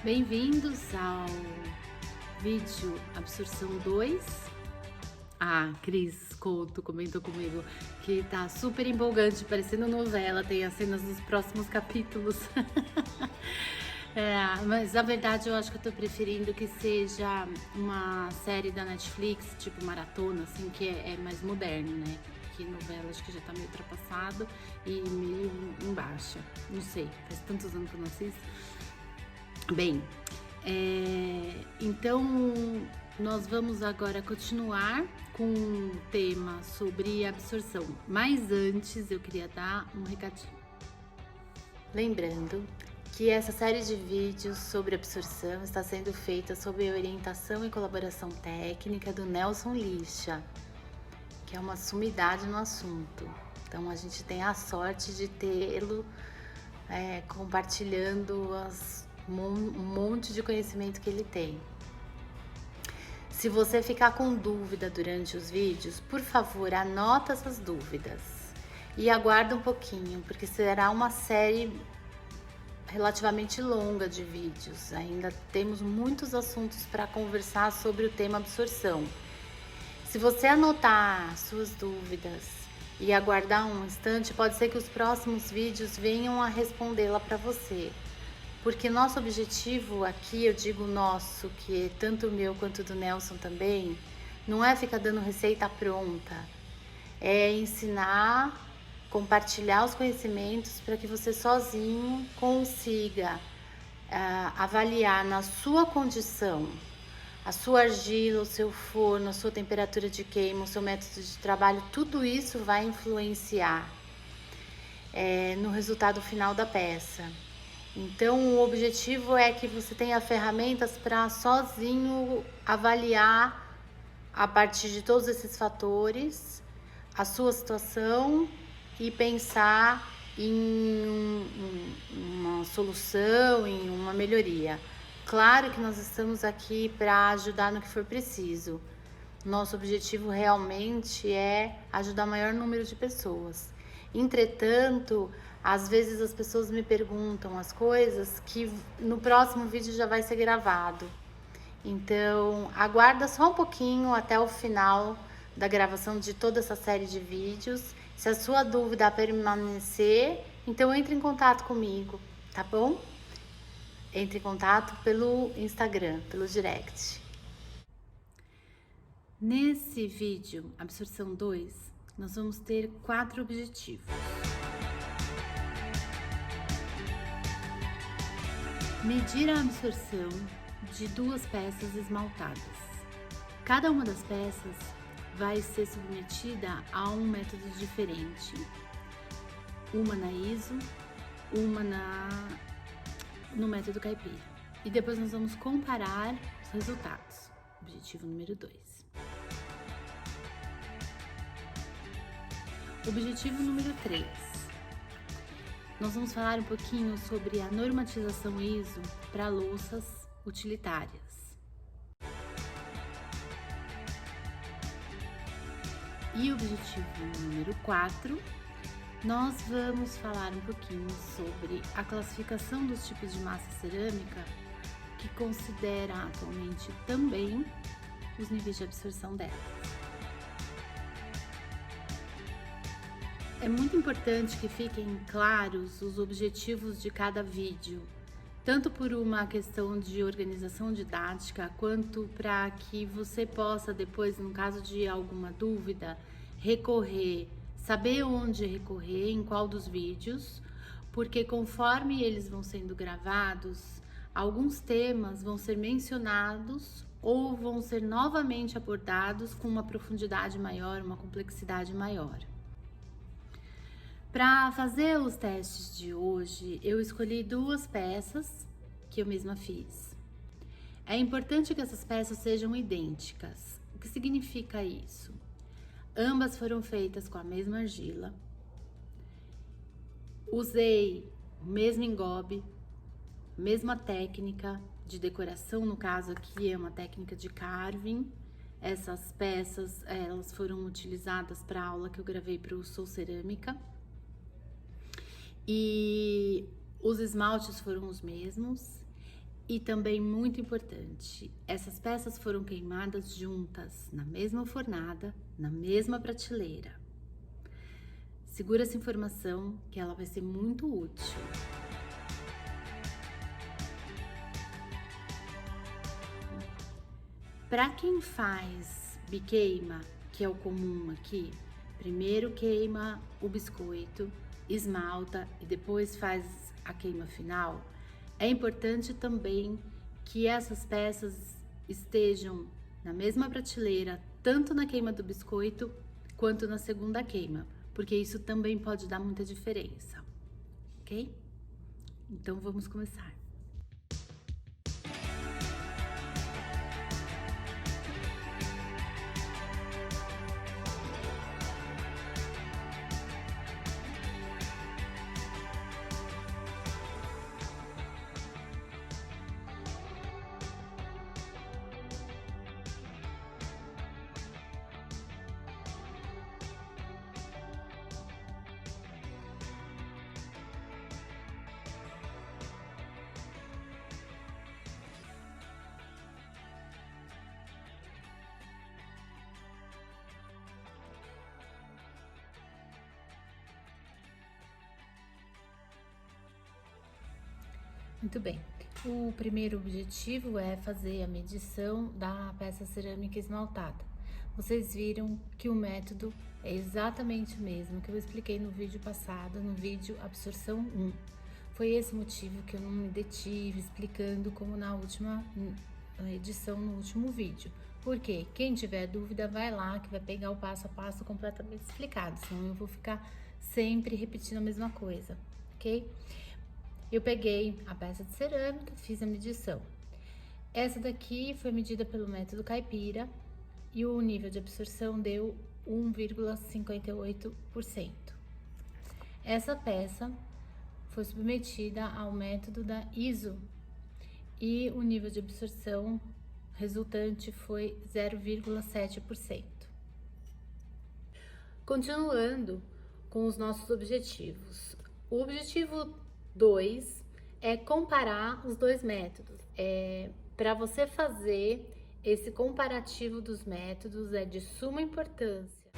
Bem-vindos ao vídeo Absorção 2. A Cris Couto comentou comigo que tá super empolgante, parecendo novela, tem as cenas dos próximos capítulos. Mas na verdade eu acho que eu tô preferindo que seja uma série da Netflix, tipo maratona, assim, que é mais moderno, né? Que novela acho que já tá meio ultrapassado e meio em baixa. Não sei, faz tantos anos que eu não assisto. Bem, então nós vamos agora continuar com o tema sobre absorção. Mas antes eu queria dar um recadinho. Lembrando que essa série de vídeos sobre absorção está sendo feita sob a orientação e colaboração técnica do Nelson Lixa, que é uma sumidade no assunto. Então a gente tem a sorte de tê-lo compartilhando um monte de conhecimento que ele tem. Se você ficar com dúvida durante os vídeos, por favor, anota essas dúvidas e aguarda um pouquinho, porque será uma série relativamente longa de vídeos. Ainda temos muitos assuntos para conversar sobre o tema absorção. Se você anotar suas dúvidas e aguardar um instante, pode ser que os próximos vídeos venham a respondê-la para você. Porque nosso objetivo aqui, eu digo nosso, que é tanto o meu quanto do Nelson também, não é ficar dando receita pronta. É ensinar, compartilhar os conhecimentos para que você sozinho consiga avaliar na sua condição, a sua argila, o seu forno, a sua temperatura de queima, o seu método de trabalho, tudo isso vai influenciar no resultado final da peça. Então, o objetivo é que você tenha ferramentas para sozinho avaliar, a partir de todos esses fatores, a sua situação e pensar em uma solução, em uma melhoria. Claro que nós estamos aqui para ajudar no que for preciso. Nosso objetivo realmente é ajudar o maior número de pessoas. Entretanto, às vezes as pessoas me perguntam as coisas que no próximo vídeo já vai ser gravado. Então, aguarda só um pouquinho até o final da gravação de toda essa série de vídeos. Se a sua dúvida permanecer, então entre em contato comigo, tá bom? Entre em contato pelo Instagram, pelo direct. Nesse vídeo, Absorção 2, nós vamos ter 4 objetivos. Medir a absorção de 2 peças esmaltadas. Cada uma das peças vai ser submetida a um método diferente. Uma na ISO, uma no método caipira. E depois nós vamos comparar os resultados. Objetivo número 2. Objetivo número 3. Nós vamos falar um pouquinho sobre a normatização ISO para louças utilitárias. E objetivo número 4, nós vamos falar um pouquinho sobre a classificação dos tipos de massa cerâmica, que considera atualmente também os níveis de absorção delas. É muito importante que fiquem claros os objetivos de cada vídeo, tanto por uma questão de organização didática, quanto para que você possa depois, no caso de alguma dúvida, recorrer, saber onde recorrer, em qual dos vídeos, porque conforme eles vão sendo gravados, alguns temas vão ser mencionados ou vão ser novamente abordados com uma profundidade maior, uma complexidade maior. Para fazer os testes de hoje, eu escolhi 2 peças que eu mesma fiz. É importante que essas peças sejam idênticas. O que significa isso? Ambas foram feitas com a mesma argila. Usei o mesmo engobe, mesma técnica de decoração, no caso aqui é uma técnica de carving. Essas peças, elas foram utilizadas para a aula que eu gravei para o Sou Cerâmica. E os esmaltes foram os mesmos E também muito importante, essas peças foram queimadas juntas, na mesma fornada, na mesma prateleira. Segura essa informação que ela vai ser muito útil. Para quem faz biqueima, que é o comum aqui, primeiro queima o biscoito, esmalta e depois faz a queima final. É importante também que essas peças estejam na mesma prateleira, tanto na queima do biscoito quanto na segunda queima, porque isso também pode dar muita diferença, ok? Então vamos começar. Muito bem. O primeiro objetivo é fazer a medição da peça cerâmica esmaltada. Vocês viram que o método é exatamente o mesmo que eu expliquei no vídeo passado, no vídeo absorção 1. Foi esse motivo que eu não me detive explicando como na última edição, no último vídeo. Porque quem tiver dúvida vai lá que vai pegar o passo a passo completamente explicado, senão eu vou ficar sempre repetindo a mesma coisa, ok? Eu peguei a peça de cerâmica, fiz a medição. Essa daqui foi medida pelo método caipira e o nível de absorção deu 1,58%. Essa peça foi submetida ao método da ISO e o nível de absorção resultante foi 0,7%. Continuando com os nossos objetivos. O objetivo 2 é comparar os dois métodos. Para você fazer esse comparativo dos métodos é de suma importância.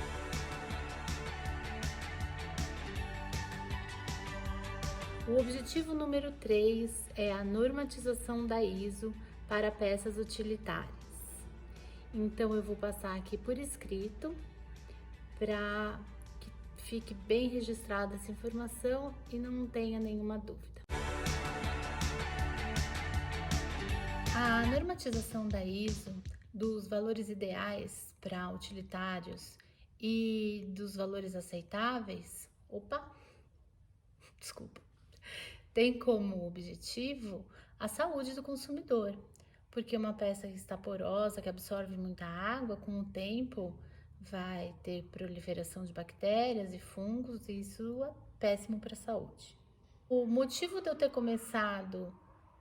O objetivo número 3 é a normatização da ISO para peças utilitárias. Então eu vou passar aqui por escrito para que fique bem registrada essa informação e não tenha nenhuma dúvida. A normatização da ISO dos valores ideais para utilitários e dos valores aceitáveis, tem como objetivo a saúde do consumidor, porque uma peça que está porosa, que absorve muita água, com o tempo vai ter proliferação de bactérias e fungos, e isso é péssimo para a saúde. O motivo de eu ter começado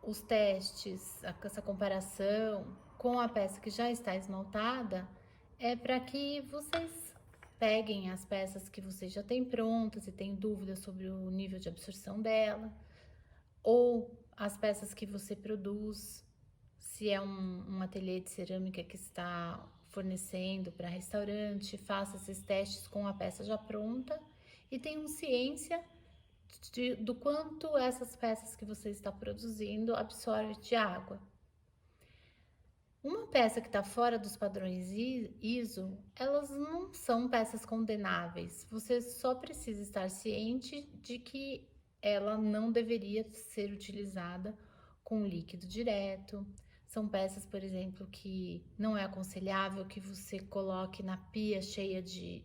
os testes, essa comparação com a peça que já está esmaltada, é para que vocês peguem as peças que vocês já têm prontas e têm dúvidas sobre o nível de absorção dela, ou as peças que você produz, se é um ateliê de cerâmica que está fornecendo para restaurante, faça esses testes com a peça já pronta e tenham ciência do quanto essas peças que você está produzindo absorvem de água. Uma peça que está fora dos padrões ISO, elas não são peças condenáveis. Você só precisa estar ciente de que ela não deveria ser utilizada com líquido direto. São peças, por exemplo, que não é aconselhável que você coloque na pia cheia de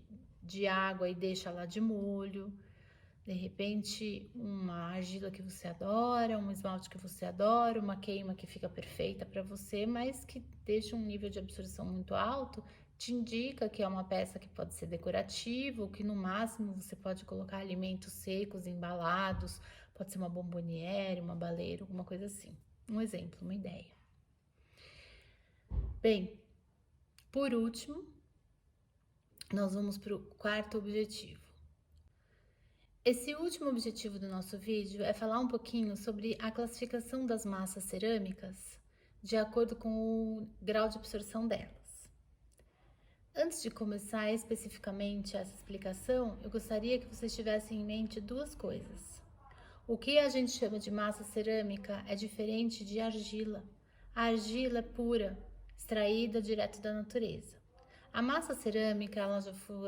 água e deixe lá de molho. De repente, uma argila que você adora, um esmalte que você adora, uma queima que fica perfeita para você, mas que deixa um nível de absorção muito alto, te indica que é uma peça que pode ser decorativa, ou que no máximo você pode colocar alimentos secos, embalados, pode ser uma bomboniere, uma baleira, alguma coisa assim. Um exemplo, uma ideia. Bem, por último, nós vamos para o quarto objetivo. Esse último objetivo do nosso vídeo é falar um pouquinho sobre a classificação das massas cerâmicas de acordo com o grau de absorção delas. Antes de começar especificamente essa explicação, eu gostaria que vocês tivessem em mente duas coisas. O que a gente chama de massa cerâmica é diferente de argila. A argila é pura, extraída direto da natureza. A massa cerâmica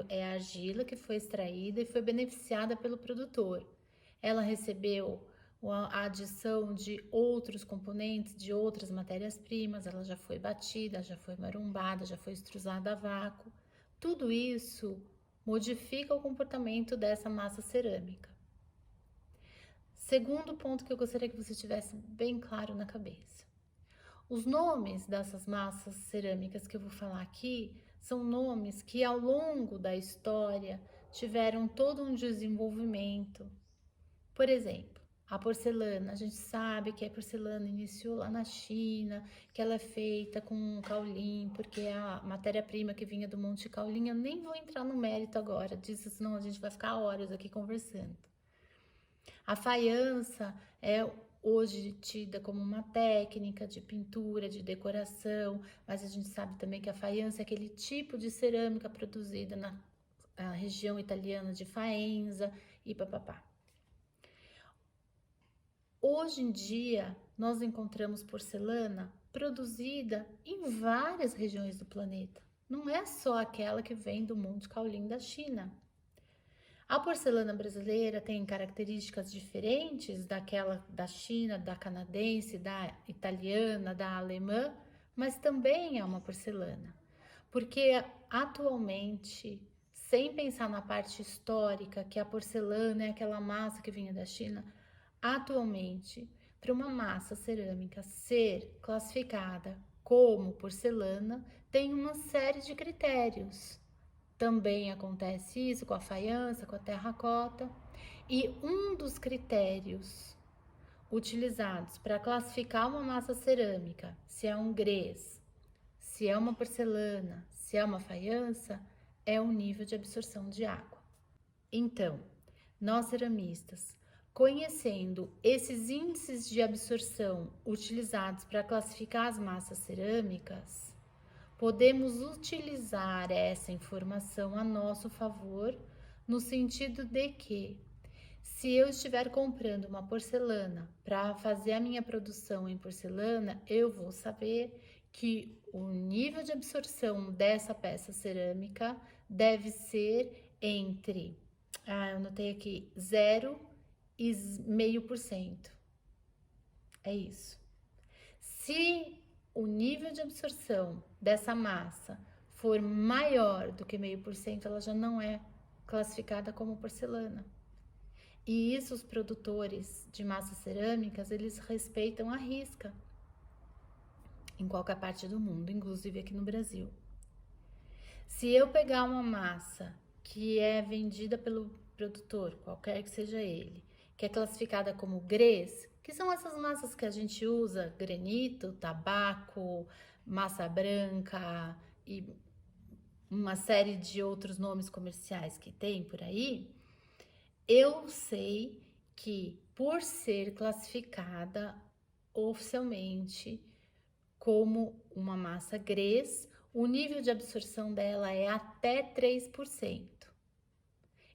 é a argila que foi extraída e foi beneficiada pelo produtor. Ela recebeu a adição de outros componentes, de outras matérias-primas, ela já foi batida, já foi marumbada, já foi extrusada a vácuo. Tudo isso modifica o comportamento dessa massa cerâmica. Segundo ponto que eu gostaria que você tivesse bem claro na cabeça. Os nomes dessas massas cerâmicas que eu vou falar aqui são nomes que ao longo da história tiveram todo um desenvolvimento. Por exemplo, a porcelana, a gente sabe que a porcelana iniciou lá na China, que ela é feita com caolim, porque é a matéria-prima que vinha do Monte Caolim. Eu nem vou entrar no mérito agora disso, senão a gente vai ficar horas aqui conversando. A faiança é hoje tida como uma técnica de pintura, de decoração, mas a gente sabe também que a faiança é aquele tipo de cerâmica produzida na região italiana de Faenza e papapá. Hoje em dia, nós encontramos porcelana produzida em várias regiões do planeta. Não é só aquela que vem do Monte Caolim da China. A porcelana brasileira tem características diferentes daquela da China, da canadense, da italiana, da alemã, mas também é uma porcelana. Porque atualmente, sem pensar na parte histórica, que a porcelana é aquela massa que vinha da China, atualmente, para uma massa cerâmica ser classificada como porcelana, tem uma série de critérios. Também acontece isso com a faiança, com a terracota. E um dos critérios utilizados para classificar uma massa cerâmica, se é um grès, se é uma porcelana, se é uma faiança, é o nível de absorção de água. Então, nós ceramistas, conhecendo esses índices de absorção utilizados para classificar as massas cerâmicas, podemos utilizar essa informação a nosso favor, no sentido de que, se eu estiver comprando uma porcelana para fazer a minha produção em porcelana, eu vou saber que o nível de absorção dessa peça cerâmica deve ser entre, eu anotei aqui, 0 e 0,5%. É isso. Se o nível de absorção dessa massa for maior do que 0,5%, ela já não é classificada como porcelana. E isso os produtores de massas cerâmicas, eles respeitam à risca em qualquer parte do mundo, inclusive aqui no Brasil. Se eu pegar uma massa que é vendida pelo produtor, qualquer que seja ele, que é classificada como grès, que são essas massas que a gente usa, granito, tabaco, massa branca e uma série de outros nomes comerciais que tem por aí, eu sei que por ser classificada oficialmente como uma massa grès, o nível de absorção dela é até 3%.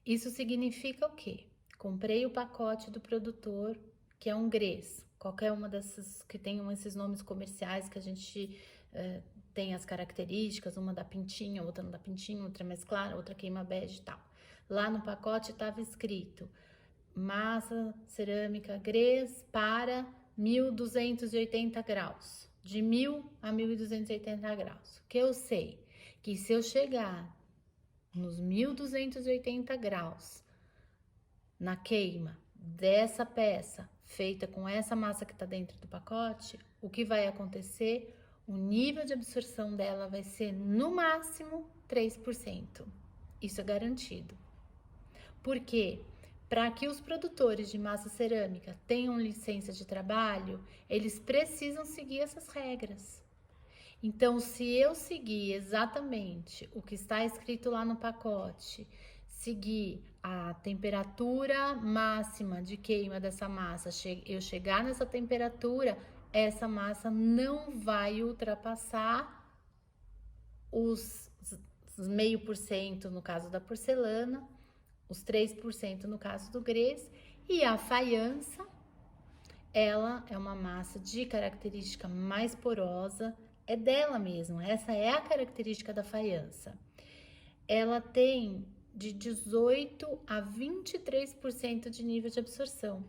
Isso significa o quê? Comprei o pacote do produtor, que é um grès, qualquer uma dessas que tenham esses nomes comerciais que a gente tem as características, uma da pintinha, outra não da pintinha, outra mais clara, outra queima bege e tal. Lá no pacote estava escrito massa cerâmica grès para 1280 graus, de 1000 a 1280 graus. O que eu sei? Que se eu chegar nos 1280 graus na queima dessa peça feita com essa massa que está dentro do pacote, o que vai acontecer? O nível de absorção dela vai ser no máximo 3%. Isso é garantido. Por quê? Para que os produtores de massa cerâmica tenham licença de trabalho, eles precisam seguir essas regras. Então, se eu seguir exatamente o que está escrito lá no pacote, seguir a temperatura máxima de queima dessa massa, eu chegar nessa temperatura, essa massa não vai ultrapassar os 0,5% no caso da porcelana, os 3% no caso do grès, e a faiança, ela é uma massa de característica mais porosa, é dela mesmo, essa é a característica da faiança. Ela tem de 18 a 23% de nível de absorção.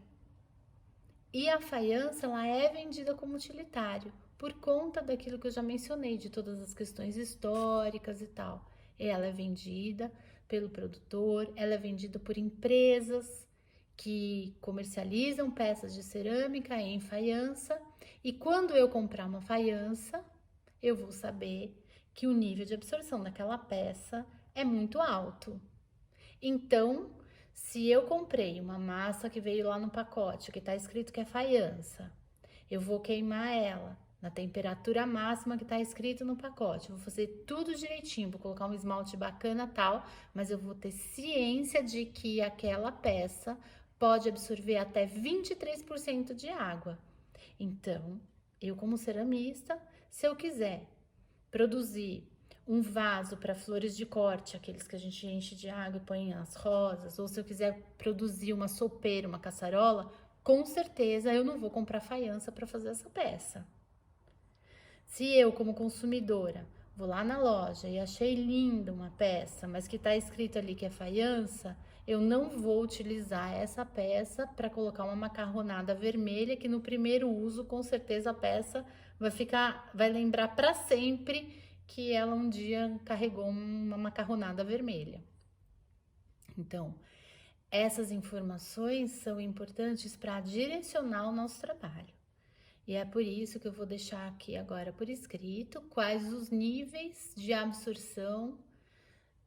E a faiança, ela é vendida como utilitário, por conta daquilo que eu já mencionei, de todas as questões históricas e tal. Ela é vendida pelo produtor, ela é vendida por empresas que comercializam peças de cerâmica em faiança. E quando eu comprar uma faiança, eu vou saber que o nível de absorção daquela peça é muito alto. Então, se eu comprei uma massa que veio lá no pacote, que tá escrito que é faiança, eu vou queimar ela na temperatura máxima que tá escrito no pacote. Eu vou fazer tudo direitinho, vou colocar um esmalte bacana tal, mas eu vou ter ciência de que aquela peça pode absorver até 23% de água. Então, eu como ceramista, se eu quiser produzir um vaso para flores de corte, aqueles que a gente enche de água e põe as rosas, ou se eu quiser produzir uma sopeira, uma caçarola, com certeza eu não vou comprar faiança para fazer essa peça. Se eu, como consumidora, vou lá na loja e achei linda uma peça, mas que está escrito ali que é faiança, eu não vou utilizar essa peça para colocar uma macarronada vermelha, que no primeiro uso, com certeza, a peça vai lembrar para sempre que ela um dia carregou uma macarronada vermelha. Então, essas informações são importantes para direcionar o nosso trabalho. E é por isso que eu vou deixar aqui agora por escrito quais os níveis de absorção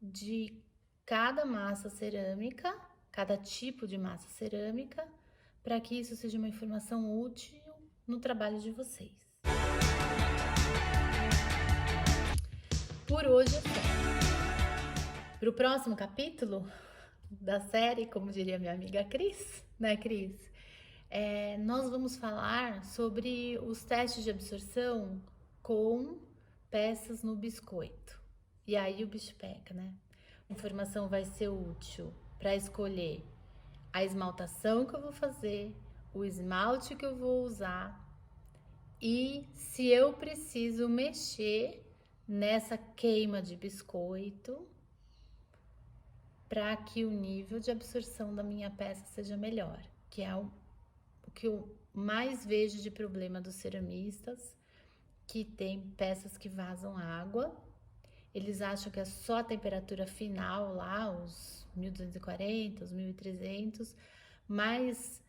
de cada massa cerâmica, cada tipo de massa cerâmica, para que isso seja uma informação útil no trabalho de vocês. Por hoje é só. Para o próximo capítulo da série, como diria minha amiga Cris, né, Cris? Nós vamos falar sobre os testes de absorção com peças no biscoito. E aí o bicho pega, né? A informação vai ser útil para escolher a esmaltação que eu vou fazer, o esmalte que eu vou usar e se eu preciso mexer nessa queima de biscoito para que o nível de absorção da minha peça seja melhor, que é o que eu mais vejo de problema dos ceramistas, que tem peças que vazam água. Eles acham que é só a temperatura final lá, os 1240, os 1300, mas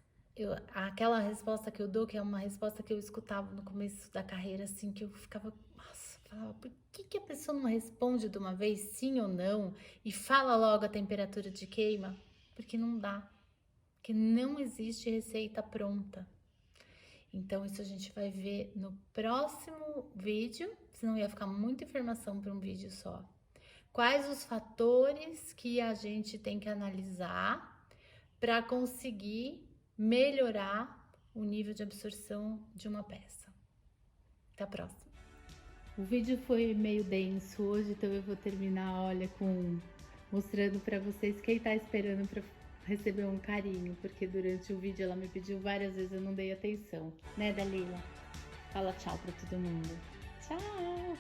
aquela resposta que eu dou, que é uma resposta que eu escutava no começo da carreira, assim, que eu ficava, nossa, falava, por que a pessoa não responde de uma vez sim ou não e fala logo a temperatura de queima? Porque não dá, porque não existe receita pronta. Então, isso a gente vai ver no próximo vídeo, senão ia ficar muita informação para um vídeo só. Quais os fatores que a gente tem que analisar para conseguir melhorar o nível de absorção de uma peça. Até a próxima. O vídeo foi meio denso hoje, então eu vou terminar, olha, mostrando para vocês quem tá esperando para receber um carinho, porque durante o vídeo ela me pediu várias vezes, eu não dei atenção, né, Dalila? Fala tchau para todo mundo. Tchau!